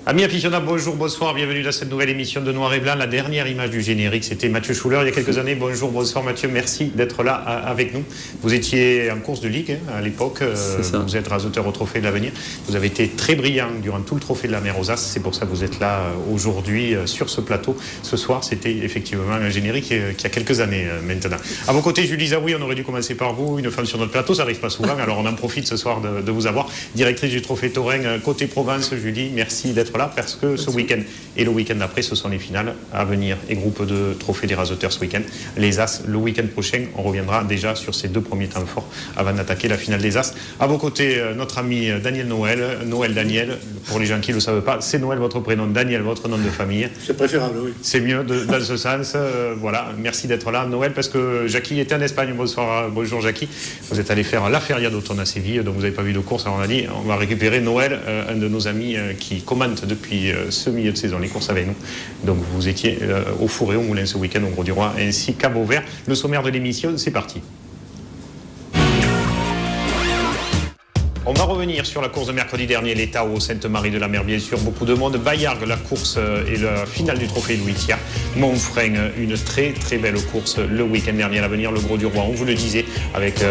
Amis aficionados, bonjour, bonsoir, bienvenue dans cette nouvelle émission de Noir et Blanc. La dernière image du générique, c'était Mathieu Schuller il y a quelques années. Bonjour, bonsoir Mathieu, merci d'être là avec nous. Vous étiez en course de ligue à l'époque, vous êtes raseteur au Trophée de l'Avenir. Vous avez été très brillant durant tout le Trophée de la Mer aux As, c'est pour ça que vous êtes là aujourd'hui sur ce plateau. Ce soir, c'était effectivement un générique qui a quelques années maintenant. À vos côtés, Julie Zaoui, on aurait dû commencer par vous, une femme sur notre plateau, ça n'arrive pas souvent, alors on en profite ce soir de vous avoir. Directrice du Trophée Taurin, côté Provence, Julie, merci d'être là parce que ce week-end et le week-end d'après, ce sont les finales à venir et groupe de trophées des raseteurs ce week-end. Les As, le week-end prochain, on reviendra déjà sur ces deux premiers temps forts avant d'attaquer la finale des As. À vos côtés, notre ami Daniel Noël. Noël Daniel, pour les gens qui ne le savent pas, c'est Noël votre prénom, Daniel votre nom de famille. C'est préférable, oui. C'est mieux dans ce sens. Voilà, merci d'être là, Noël, parce que Jackie était en Espagne. Bonjour Jackie. Vous êtes allé faire la Feria d'Automne à Séville, donc vous n'avez pas vu de course. Alors on a dit, on va récupérer Noël, un de nos amis qui commente depuis ce milieu de saison les courses avec nous. Donc vous étiez au Fourré, au Moulin ce week-end, au Gros du Roi, ainsi qu'à Beauvert. Le sommaire de l'émission, c'est parti. On va revenir sur la course de mercredi dernier, l'État au Sainte-Marie-de-la-Mer, bien sûr, beaucoup de monde. Bayargues, la course et la finale du Trophée Louis Thiers. Montfrein, une très très belle course le week-end dernier à l'avenir, le Gros du Roi, on vous le disait, avec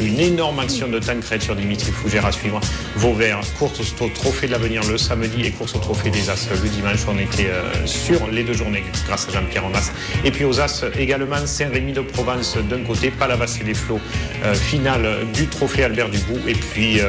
une énorme action de Tancred sur Dimitri Fougère à suivre. Vauvert, course au Trophée de l'Avenir le samedi et course au Trophée des As le dimanche. On était sur les deux journées grâce à Jean-Pierre en As. Et puis aux As également, Saint-Rémy de Provence d'un côté, Palavas et les Flots, finale du Trophée Albert Dubout et puis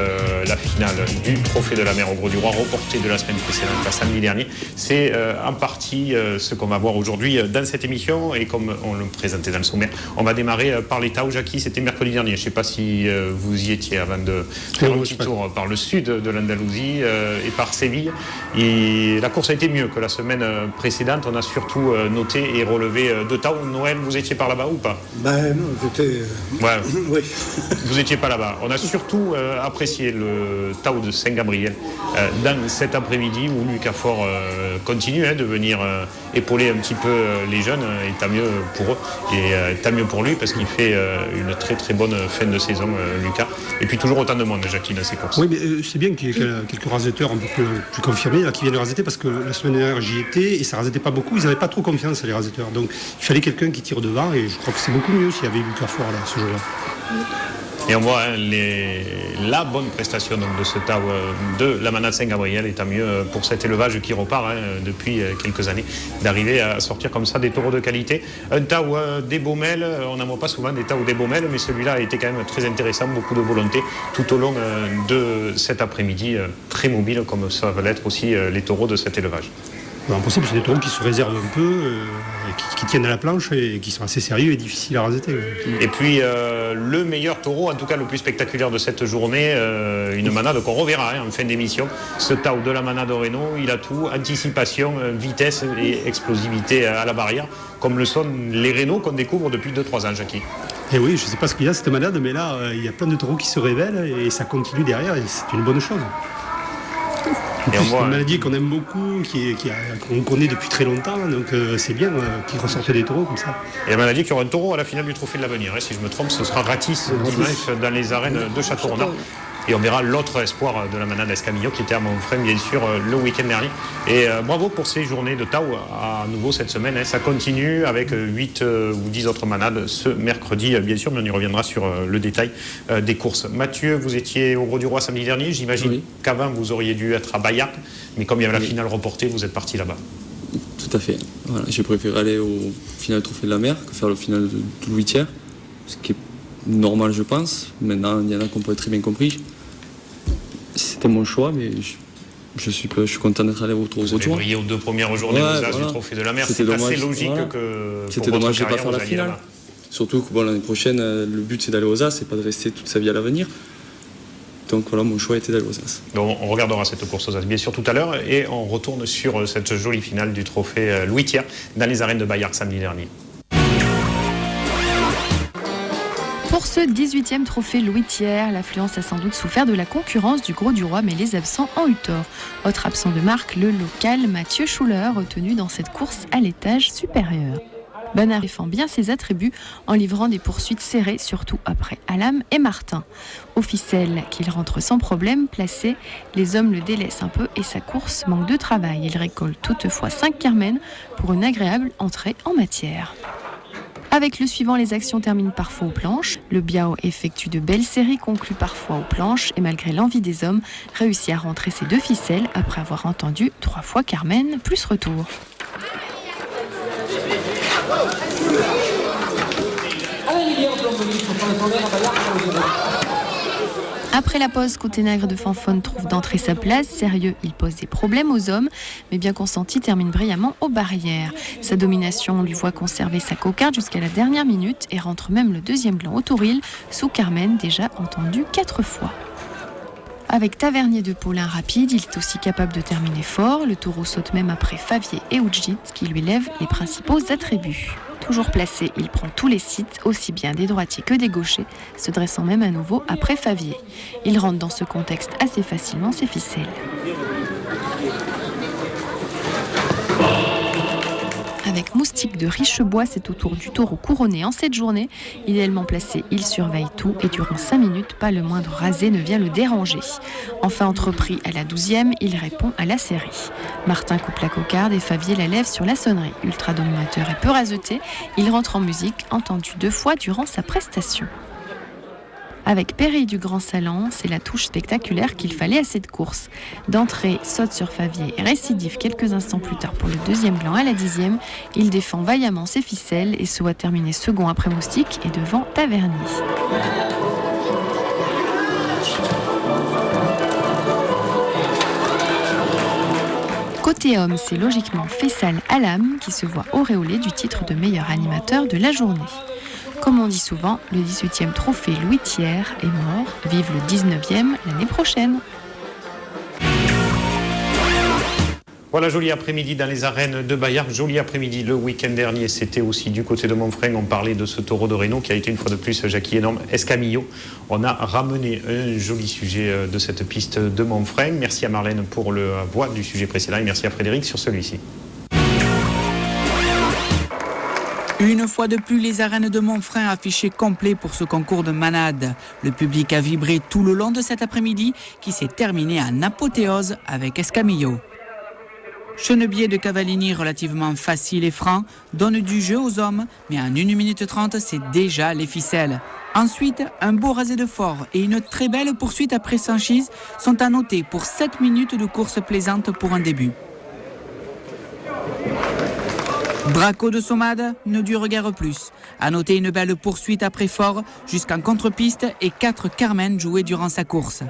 la finale du Trophée de la Mer au Gros du Roi, reportée de la semaine précédente, la samedi dernier. C'est en partie ce qu'on va voir aujourd'hui dans cette émission. Et comme on le présentait dans le sommaire, on va démarrer par l'État où Jackie, c'était mercredi dernier. Je ne sais pas si vous y étiez avant de faire un petit tour par le sud de l'Andalousie et par Séville. Et la course a été mieux que la semaine précédente. On a surtout noté et relevé de Tau. Noël, vous étiez par là-bas ou pas? Ben non, j'étais... Ouais. Oui. Vous n'étiez pas là-bas. On a surtout apprécié le Tau de Saint-Gabriel dans cet après-midi où Lucas Faure continue de venir épauler un petit peu les jeunes, et tant mieux pour eux et tant mieux pour lui parce qu'il fait une très très bonne fin de saison, Lucas. Et puis toujours autant de monde, Jackie, dans ses courses. Oui, mais c'est bien qu'il y ait quelques raseteurs un peu plus confirmés là, qui viennent de raseter parce que la semaine dernière j'y étais et ça rasetait pas beaucoup, ils n'avaient pas trop confiance les raseteurs. Donc il fallait quelqu'un qui tire devant et je crois que c'est beaucoup mieux s'il y avait Lucas Faure là ce jour-là. Et on voit la bonne prestation donc, de ce Tau de la Manade Saint-Gabriel, et tant mieux pour cet élevage qui repart depuis quelques années, d'arriver à sortir comme ça des taureaux de qualité. Un Tau des Baumelles, on n'en voit pas souvent des Tau des Baumelles, mais celui-là a été quand même très intéressant, beaucoup de volonté tout au long de cet après-midi, très mobile comme ça va l'être aussi les taureaux de cet élevage. En principe, c'est des taureaux qui se réservent un peu, qui tiennent à la planche et qui sont assez sérieux et difficiles à raseter. Et puis le meilleur taureau, en tout cas le plus spectaculaire de cette journée, une manade qu'on reverra en fin d'émission. Ce Tau de la manade Reno, il a tout, anticipation, vitesse et explosivité à la barrière, comme le sont les Renault qu'on découvre depuis 2-3 ans, Jackie. Et oui, je ne sais pas ce qu'il y a cette manade, mais là, il y a plein de taureaux qui se révèlent et ça continue derrière et c'est une bonne chose. C'est une maladie qu'on aime beaucoup, qu'on connaît depuis très longtemps, donc c'est bien qu'ils ressortent des taureaux comme ça. Et la maladie qu'il y aura un taureau à la finale du Trophée de l'Avenir. Si je me trompe, ce sera Ratis dimanche dans les arènes de Château-Renard. Et on verra l'autre espoir de la manade Escamillo qui était à Montfrein, bien sûr, le week-end dernier. Et bravo pour ces journées de Tau à nouveau cette semaine. Ça continue avec 8 ou 10 autres manades ce mercredi, bien sûr, mais on y reviendra sur le détail des courses. Mathieu, vous étiez au Gros du Roi samedi dernier. J'imagine qu'avant, vous auriez dû être à Bayargues, mais comme il y avait la finale reportée, vous êtes parti là-bas. Tout à fait. Voilà, j'ai préféré aller au final du Trophée de la Mer que faire le final de Louis Thiers, ce qui est normal, je pense. Maintenant, il y en a qui ont pas très bien compris. C'était mon choix, mais je suis content d'être allé au retour. Vous avez brillé aux 2 premières journées du Trophée de la Mer. C'est assez logique que c'était dommage de ne pas faire la finale. Là-bas. Surtout que l'année prochaine, le but c'est d'aller aux As, c'est pas de rester toute sa vie à l'avenir. Donc voilà, mon choix était d'aller aux As. Donc on regardera cette course aux As bien sûr tout à l'heure et on retourne sur cette jolie finale du Trophée Louis Thiers dans les arènes de Bayargues samedi dernier. Pour ce 18e trophée Louis Thiers, l'affluence a sans doute souffert de la concurrence du Gros du Roi, mais les absents ont eu tort. Autre absent de marque, le local Mathieu Schuller, retenu dans cette course à l'étage supérieur. Banard défend bien ses attributs en livrant des poursuites serrées, surtout après Alam et Martin. Au ficelle, qu'il rentre sans problème placé, les hommes le délaissent un peu et sa course manque de travail. Il récolte toutefois 5 carmen pour une agréable entrée en matière. Avec le suivant, les actions terminent parfois aux planches. Le Biao effectue de belles séries, conclut parfois aux planches et malgré l'envie des hommes, réussit à rentrer ses 2 ficelles après avoir entendu 3 fois Carmen plus retour. Après la pause, Cotenagre de Fanfone trouve d'entrer sa place. Sérieux, il pose des problèmes aux hommes, mais bien consenti termine brillamment aux barrières. Sa domination lui voit conserver sa cocarde jusqu'à la dernière minute et rentre même le 2e gland au touril sous Carmen, déjà entendu 4 fois. Avec Tavernier de Paulin rapide, il est aussi capable de terminer fort. Le taureau saute même après Favier et Oudjit, qui lui lèvent les principaux attributs. Toujours placé, il prend tous les sites, aussi bien des droitiers que des gauchers, se dressant même à nouveau après Favier. Il rentre dans ce contexte assez facilement ses ficelles. Avec Moustique de Richebois, c'est au tour du taureau couronné en cette journée. Idéalement placé, il surveille tout et durant 5 minutes, pas le moindre rasé ne vient le déranger. Enfin entrepris à la 12e, il répond à la série. Martin coupe la cocarde et Favier la lève sur la sonnerie. Ultra dominateur et peu raseté, il rentre en musique, entendu 2 fois durant sa prestation. Avec Perry du Grand Salon, c'est la touche spectaculaire qu'il fallait à cette course. D'entrée, saute sur Favier et récidive quelques instants plus tard pour le 2e gland à la 10e. Il défend vaillamment ses ficelles et se voit terminer second après Moustique et devant Tavernier. Côté homme, c'est logiquement Faisal Alam qui se voit auréolé du titre de meilleur animateur de la journée. Comme on dit souvent, le 18e trophée Louis Thiers est mort. Vive le 19e l'année prochaine. Voilà, joli après-midi dans les arènes de Bayard. Joli après-midi le week-end dernier. C'était aussi du côté de Montfreng. On parlait de ce taureau de Reynaud qui a été une fois de plus, Jackie, énorme. Escamillo. On a ramené un joli sujet de cette piste de Montfreng. Merci à Marlène pour la voix du sujet précédent et merci à Frédéric sur celui-ci. Une fois de plus, les arènes de Montfreng affichées complet pour ce concours de manade. Le public a vibré tout le long de cet après-midi qui s'est terminé en apothéose avec Escamillo. Chenebier de Cavallini relativement facile et franc donne du jeu aux hommes, mais en 1 minute 30, c'est déjà les ficelles. Ensuite, un beau rasé de fort et une très belle poursuite après Sanchise sont à noter pour 7 minutes de course plaisante pour un début. Draco de Sommade ne dure guère plus. À noter une belle poursuite après fort jusqu'en contre-piste et 4 Carmen joués durant sa course.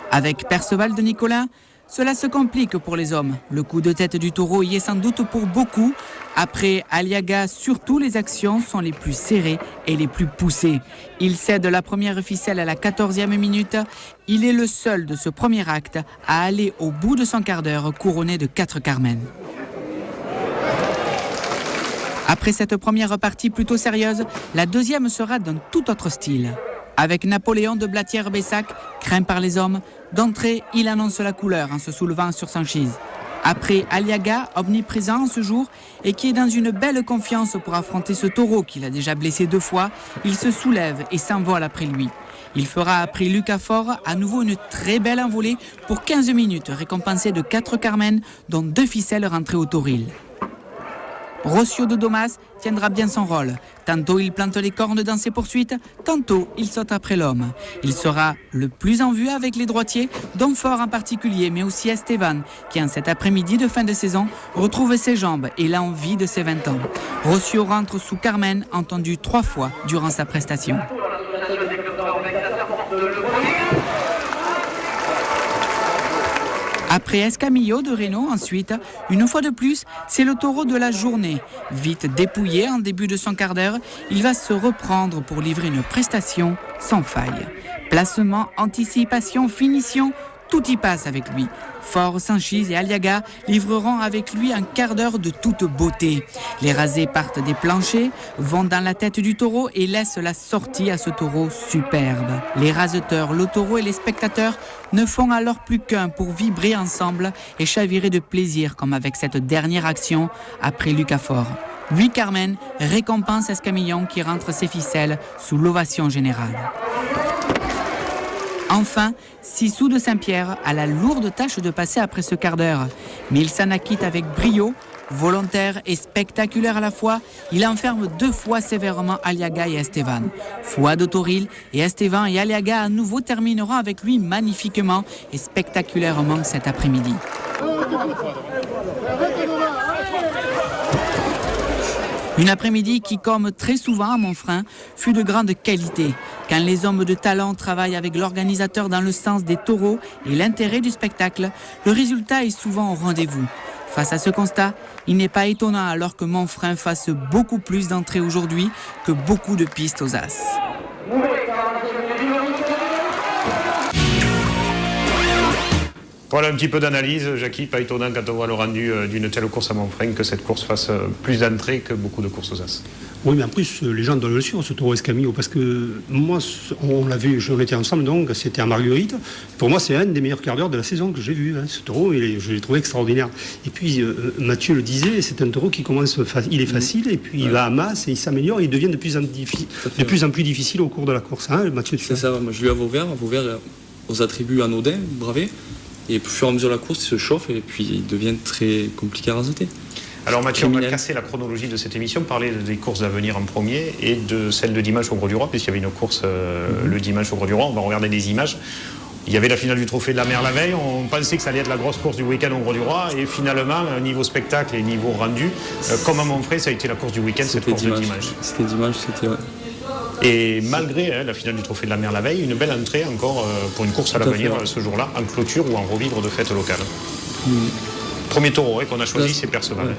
Avec Perceval de Nicolas, cela se complique pour les hommes. Le coup de tête du taureau y est sans doute pour beaucoup. Après Aliaga, surtout les actions sont les plus serrées et les plus poussées. Il cède la première ficelle à la 14e minute. Il est le seul de ce premier acte à aller au bout de son quart d'heure couronné de 4 Carmen. Après cette première partie plutôt sérieuse, la deuxième sera d'un tout autre style. Avec Napoléon de Blatière-Bessac, craint par les hommes, d'entrée, il annonce la couleur en se soulevant sur Sanchise. Après Aliaga, omniprésent ce jour, et qui est dans une belle confiance pour affronter ce taureau qu'il a déjà blessé 2 fois, il se soulève et s'envole après lui. Il fera après Lucas Fort à nouveau une très belle envolée pour 15 minutes, récompensé de 4 Carmen, dont 2 ficelles rentrées au tauril. Rossio de Domas tiendra bien son rôle. Tantôt il plante les cornes dans ses poursuites, tantôt il saute après l'homme. Il sera le plus en vue avec les droitiers, dont Fort en particulier, mais aussi Esteban, qui en cet après-midi de fin de saison retrouve ses jambes et l'envie de ses 20 ans. Rossio rentre sous Carmen, entendu 3 fois durant sa prestation. Après Escamillo de Reynaud, ensuite, une fois de plus, c'est le taureau de la journée. Vite dépouillé en début de son quart d'heure, il va se reprendre pour livrer une prestation sans faille. Placement, anticipation, finition, tout y passe avec lui. Fort, Sanchise et Aliaga livreront avec lui un quart d'heure de toute beauté. Les rasés partent des planchers, vont dans la tête du taureau et laissent la sortie à ce taureau superbe. Les raseteurs, le taureau et les spectateurs ne font alors plus qu'un pour vibrer ensemble et chavirer de plaisir comme avec cette dernière action après Lucas Fort. Louis Carmen récompense Escamillon qui rentre ses ficelles sous l'ovation générale. Enfin, Sissou de Saint-Pierre a la lourde tâche de passer après ce quart d'heure. Mais il s'en acquitte avec brio. Volontaire et spectaculaire à la fois, il enferme 2 fois sévèrement Aliaga et Esteban. Fouad Autoril et Esteban et Aliaga à nouveau termineront avec lui magnifiquement et spectaculairement cet après-midi. Une après-midi qui, comme très souvent à Montfrein, fut de grande qualité. Quand les hommes de talent travaillent avec l'organisateur dans le sens des taureaux et l'intérêt du spectacle, le résultat est souvent au rendez-vous. Face à ce constat, il n'est pas étonnant alors que Montfrein fasse beaucoup plus d'entrées aujourd'hui que beaucoup de pistes aux As. Voilà un petit peu d'analyse, Jackie, pas étonnant quand on voit le rendu d'une telle course à Montfrein que cette course fasse plus d'entrées que beaucoup de courses aux As. Oui, mais en plus, les gens doivent le suivre, ce taureau Escamillo, parce que moi, on l'a vu, on était ensemble, donc c'était à Marguerite. Pour moi, c'est un des meilleurs quarts d'heure de la saison que j'ai vu. Ce taureau, je l'ai trouvé extraordinaire. Et puis, Mathieu le disait, c'est un taureau qui commence, il est facile, et puis il va à masse, et il s'améliore, et il devient de plus en plus difficile au cours de la course. Hein, Mathieu, c'est ça, moi je lui ai à Vauvert aux attributs anodins, bravés. Et au fur et à mesure de la course, il se chauffe et puis il devient très compliqué à raseter. Alors Mathieu, on va casser la chronologie de cette émission, parler des courses à venir en premier et de celle de dimanche au Gros du Roi, puisqu'il y avait une course le dimanche au Gros du Roi. On va regarder des images. Il y avait la finale du Trophée de la Mer la veille. On pensait que ça allait être la grosse course du week-end au Gros du Roi. Et finalement, niveau spectacle et niveau rendu, comme à Montfrein, ça a été la course du week-end, cette course de dimanche. C'était dimanche, c'était... Ouais. Et malgré la finale du Trophée de la Mer la veille, une belle entrée encore pour une course à l'avenir ce jour-là, en clôture ou en revivre de fête locale. Premier taureau qu'on a choisi, c'est Perceval. Ouais.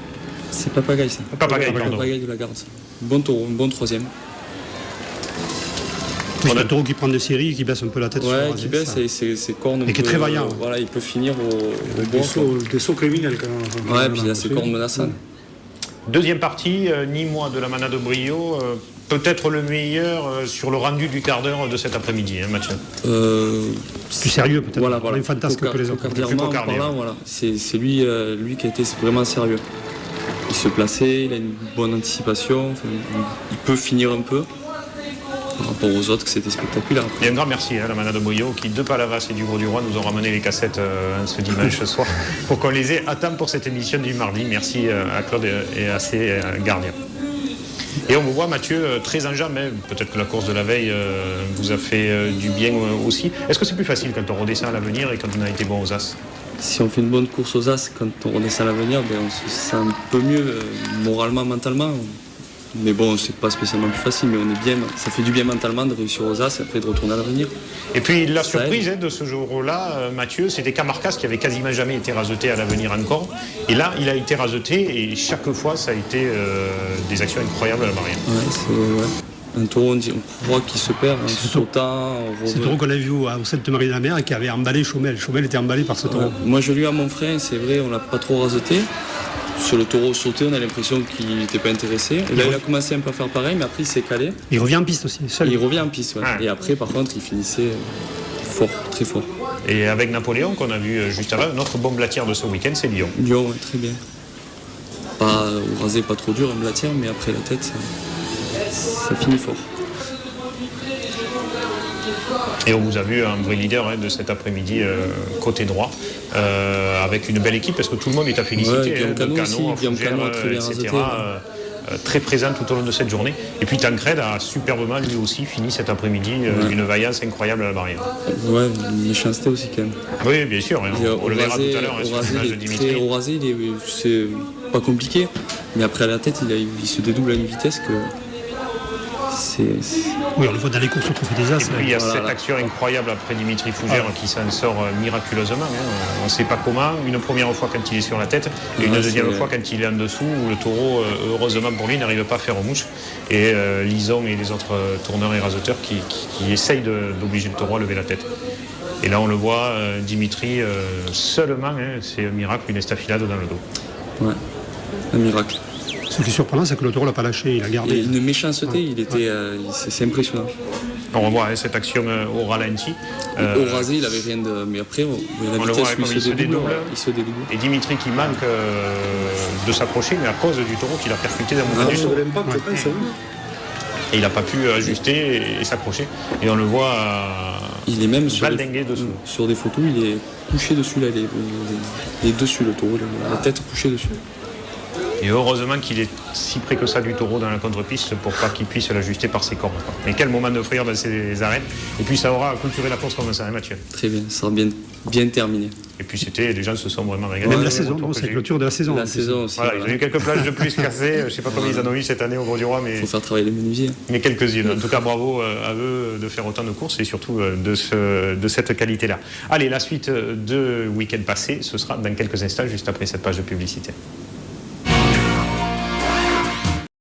C'est Papagaï, ça. Papagaï de la Garde. Bon taureau, un bon troisième. C'est un taureau qui prend des séries et qui baisse un peu la tête. Ouais, qui baisse et ses cornes. Et qui est très vaillant. Voilà, il peut finir des sauts criminels quand même. Ouais, puis il a ses cornes menaçantes. Deuxième partie, Nîmois de la Manade de Brio, peut-être le meilleur sur le rendu du quart d'heure de cet après-midi, hein, Mathieu. Plus sérieux peut-être, voilà. Plus fantasque que les autres. Voilà. C'est lui qui a été vraiment sérieux. Il se plaçait, il a une bonne anticipation, il peut finir un peu. Par rapport aux autres, que c'était spectaculaire. Et un grand merci à la Manade de Brio qui, de Palavas et du Gros du Roi, nous ont ramené les cassettes ce dimanche soir pour qu'on les ait à temps pour cette émission du mardi. Merci à Claude et à ses gardiens. Et on vous voit, Mathieu, très en jambes. Peut-être que la course de la veille vous a fait du bien aussi. Est-ce que c'est plus facile quand on redescend à l'avenir et quand on a été bon aux As ? Si on fait une bonne course aux As, quand on redescend à l'avenir, on se sent un peu mieux moralement, mentalement. Mais bon, c'est pas spécialement plus facile, mais on est bien, ça fait du bien mentalement de réussir aux As et après de retourner à l'avenir. Et puis la surprise de ce jour-là, Mathieu, c'était Camarcas qui avait quasiment jamais été raseté à l'avenir encore. Et là, il a été raseté et chaque fois, ça a été des actions incroyables à la barrière. Ouais, c'est un taureau, on croit qu'il se perd en sautant. C'est le taureau qu'on a vu au Sainte-Marie-de-la-Mer et qui avait emballé Chaumel. Chaumel était emballé par ce taureau. Ouais. Moi, je l'ai eu à Montfrein, c'est vrai, on l'a pas trop raseté. Sur le taureau sauté, on a l'impression qu'il n'était pas intéressé. Et là, il a commencé un peu à faire pareil, mais après, il s'est calé. Il revient en piste aussi, seul. Il revient en piste, ouais. Ah. Et après, par contre, il finissait fort, très fort. Et avec Napoléon, qu'on a vu juste avant, notre bon blatière de ce week-end, c'est Lyon. Lyon, ouais, très bien. Pas rasé, pas trop dur, un blatière, mais après la tête, ça finit fort. Et on vous a vu un vrai leader de cet après-midi côté droit, avec une belle équipe, parce que tout le monde est à féliciter. Ouais, Guillaume Cano, etc. Très présent tout au long de cette journée. Et puis Tancred a superbement lui aussi fini cet après-midi une vaillance incroyable à la barrière. Ouais, une méchanceté aussi quand même. Oui, bien sûr. On le verra tout à l'heure sur l'image de Dimitri. Au rasé, c'est pas compliqué, mais après à la tête, il se dédouble à une vitesse que... Oui, on le voit dans les courses au Trophée des As. Et puis il y a cette action incroyable après Dimitri Fougère qui s'en sort miraculeusement. On ne sait pas comment. Une première fois quand il est sur la tête et une deuxième fois quand il est en dessous où le taureau, heureusement pour lui, n'arrive pas à faire mouche. Et Lison et les autres tourneurs et raseteurs qui essayent d'obliger le taureau à lever la tête. Et là on le voit, Dimitri seulement, c'est un miracle, une estafilade dans le dos. Ouais, un miracle. Ce qui est surprenant, c'est que le taureau l'a pas lâché, il a gardé. Et une méchanceté, c'est impressionnant. On revoit cette action au ralenti. Au rasé, il n'avait rien de. Mais après, la vitesse où il se dédouble. Et Dimitri qui manque de s'approcher, mais à cause du taureau qu'il a percuté d'un moment du saut. Et il n'a pas pu ajuster et s'accrocher. Et on le voit il est même valdinguer dessous. Sur des photos, il est couché dessus, là, il est dessus le taureau, la tête couchée dessus. Et heureusement qu'il est si près que ça du taureau dans la contre-piste pour pas qu'il puisse l'ajuster par ses cornes. Mais quel moment de frayeur dans ces arènes. Et puis ça aura clôturé la course comme ça, hein, Mathieu. Très bien, ça sera bien terminé. Et puis les gens se sont vraiment régalés. Même la saison, c'est la clôture de la saison. La saison aussi. Voilà, ils ont eu quelques plages de plus cassées. Je ne sais pas combien ils en ont eu cette année au Gros du Roi. Mais... Il faut faire travailler les menuisiers. Mais quelques-unes. En tout cas, bravo à eux de faire autant de courses et surtout de cette qualité-là. Allez, la suite de week-end passé, ce sera dans quelques instants, juste après cette page de publicité.